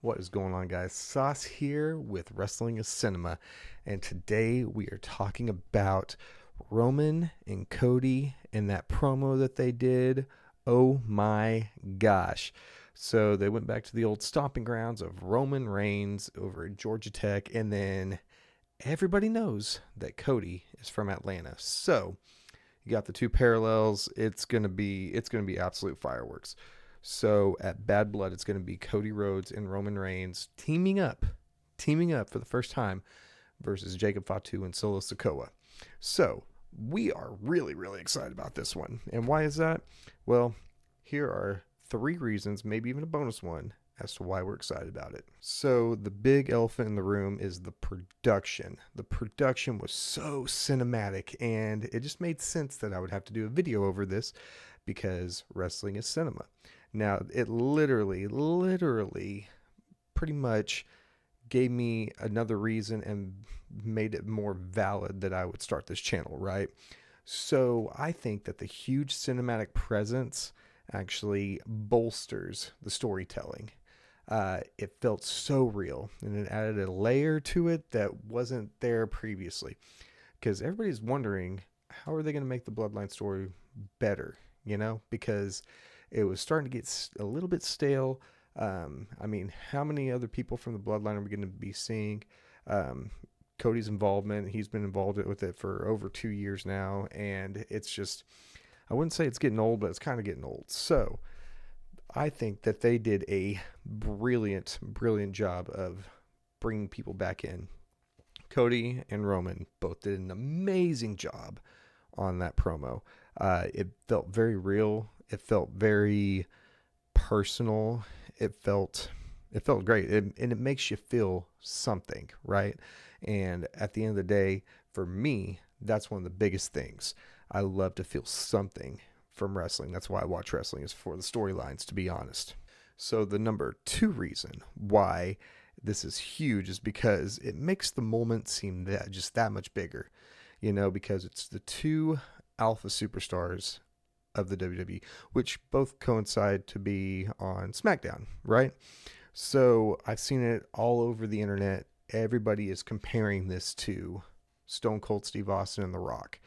What is going on, guys? Sauce here with Wrestling is Cinema, and today we are talking about Roman and Cody and that promo that they did. Oh my gosh. So they went back to the old stomping grounds of Roman Reigns over at Georgia Tech, and then everybody knows that Cody is from Atlanta. So you got the two parallels. It's gonna be absolute fireworks. So at Bad Blood, it's gonna be Cody Rhodes and Roman Reigns teaming up for the first time versus Jacob Fatu and Solo Sikoa. So we are really excited about this one. And why is that? Well, here are three reasons, maybe even a bonus one, as to why we're excited about it. So the big elephant in the room is the production. The production was so cinematic, and it just made sense that I would have to do a video over this because wrestling is cinema. Now, it literally pretty much gave me another reason and made it more valid that I would start this channel, right? So I think that the huge cinematic presence actually bolsters the storytelling. It felt so real, and it added a layer to it that wasn't there previously. Because everybody's wondering, how are they going to make the Bloodline story better? Because it was starting to get a little bit stale. I mean, how many other people from the Bloodline are we going to be seeing? Um, Cody's involvement, he's been involved with it for over 2 years now, and it's just, I wouldn't say it's getting old, but it's kind of getting old. So I think that they did a brilliant job of bringing people back in. Cody and Roman both did an amazing job on that promo. It felt very real. It felt very personal. It felt great, and it makes you feel something, right? And at the end of the day, for me, that's one of the biggest things. I love to feel something from wrestling. That's why I watch wrestling, is for the storylines, to be honest. So the number two reason why this is huge is because it makes the moment seem that much bigger, because it's the two alpha superstars of the WWE, which both coincide to be on SmackDown, right? So I've seen it all over the internet. Everybody is comparing this to Stone Cold Steve Austin and The Rock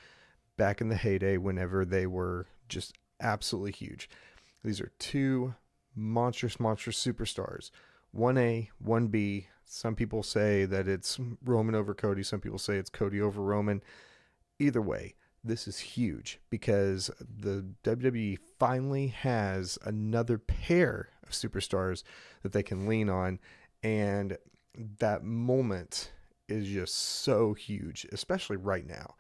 back in the heyday whenever they were just absolutely huge. These are two monstrous superstars. 1A, 1B. Some people say that it's Roman over Cody. Some people say it's Cody over Roman. Either way, this is huge because the WWE finally has another pair of superstars that they can lean on. And that moment is just so huge, especially right now,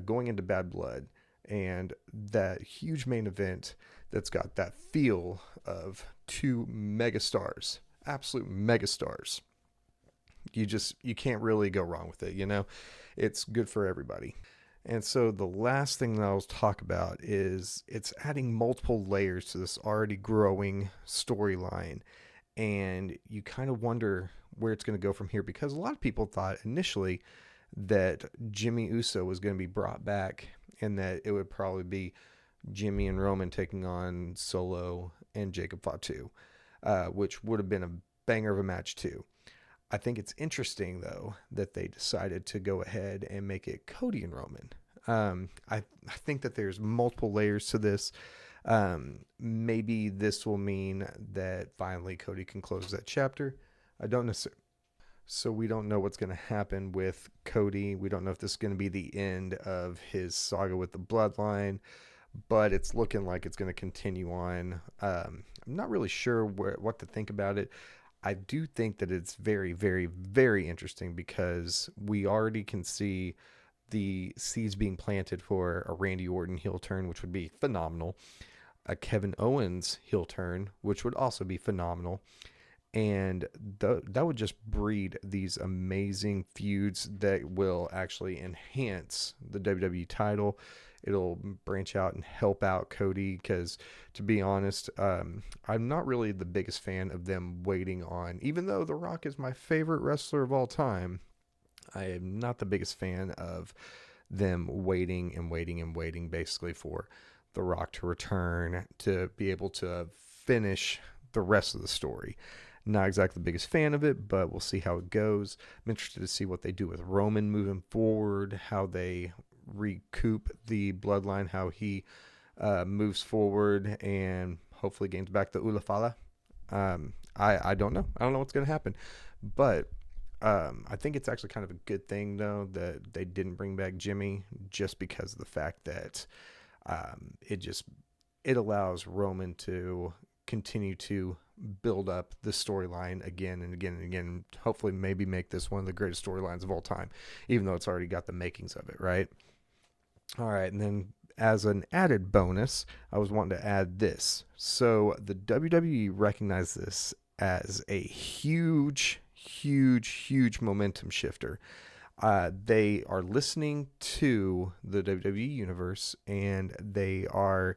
going into Bad Blood, and that huge main event that's got that feel of two megastars, absolute megastars. You can't really go wrong with it. It's good for everybody. And so the last thing that I'll talk about is it's adding multiple layers to this already growing storyline. And you kind of wonder where it's going to go from here, because a lot of people thought initially that Jimmy Uso was going to be brought back and that it would probably be Jimmy and Roman taking on Solo and Jacob Fatu, which would have been a banger of a match too. I think it's interesting, though, that they decided to go ahead and make it Cody and Roman. I think that there's multiple layers to this. Maybe this will mean that finally Cody can close that chapter. I don't necessarily. So we don't know what's going to happen with Cody. We don't know if this is going to be the end of his saga with the Bloodline, but it's looking like it's going to continue on. I'm not really sure what to think about it. I do think that it's very interesting because we already can see the seeds being planted for a Randy Orton heel turn, which would be phenomenal. A Kevin Owens heel turn, which would also be phenomenal. And that would just breed these amazing feuds that will actually enhance the WWE title. It'll branch out and help out Cody because, to be honest, I'm not really the biggest fan of them waiting on, even though The Rock is my favorite wrestler of all time, I am not the biggest fan of them waiting basically for The Rock to return to be able to finish the rest of the story. Not exactly the biggest fan of it, but we'll see how it goes. I'm interested to see what they do with Roman moving forward, how they recoup the bloodline, how he moves forward, and hopefully gains back the Ulafala. I don't know. I don't know what's going to happen, but I think it's actually kind of a good thing though that they didn't bring back Jimmy, just because of the fact that it allows Roman to continue to build up the storyline again and again and again. Hopefully, maybe make this one of the greatest storylines of all time, even though it's already got the makings of it, right? All right, and then as an added bonus, I was wanting to add this. So the WWE recognized this as a huge momentum shifter. They are listening to the WWE universe, and they are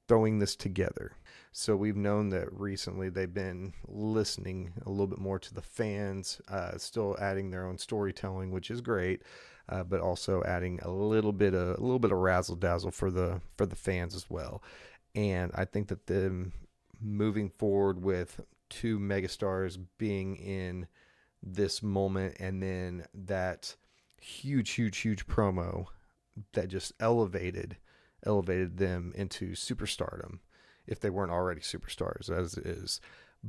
throwing this together. So we've known that recently they've been listening a little bit more to the fans, still adding their own storytelling, which is great, but also adding a little bit of razzle dazzle for the fans as well. And I think that them moving forward with two megastars being in this moment, and then that huge promo that just elevated them into superstardom, if they weren't already superstars as it is.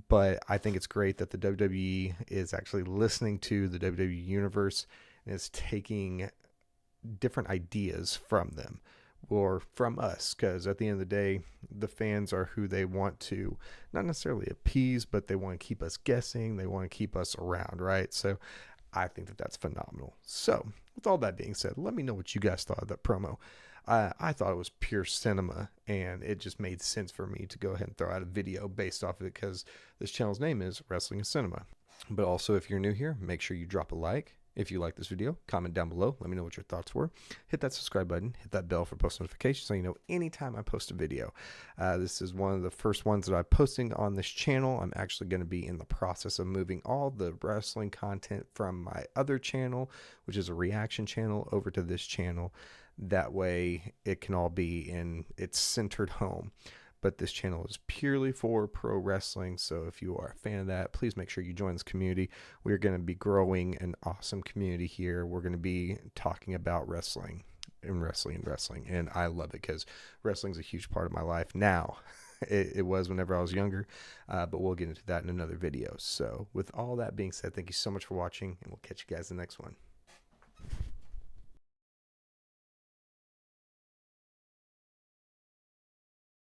But I think it's great that the WWE is actually listening to the WWE universe and is taking different ideas from them or from us, because at the end of the day, the fans are who they want to not necessarily appease, but they want to keep us guessing, they want to keep us around, right? So I think that that's phenomenal. So with all that being said, let me know what you guys thought of that promo. I thought it was pure cinema, and it just made sense for me to go ahead and throw out a video based off of it, because this channel's name is Wrestling is Cinema. But also, if you're new here, make sure you drop a like. If you like this video, comment down below. Let me know what your thoughts were. Hit that subscribe button. Hit that bell for post notifications so you know anytime I post a video. This is one of the first ones that I'm posting on this channel. I'm actually going to be in the process of moving all the wrestling content from my other channel, which is a reaction channel, over to this channel. That way it can all be in its centered home. But this channel is purely for pro wrestling, so if you are a fan of that, please make sure you join this community. We're going to be growing an awesome community here. We're going to be talking about wrestling, and I love it because wrestling is a huge part of my life now. It was whenever I was younger, but we'll get into that in another video. So with all that being said, thank you so much for watching, and we'll catch you guys in the next one.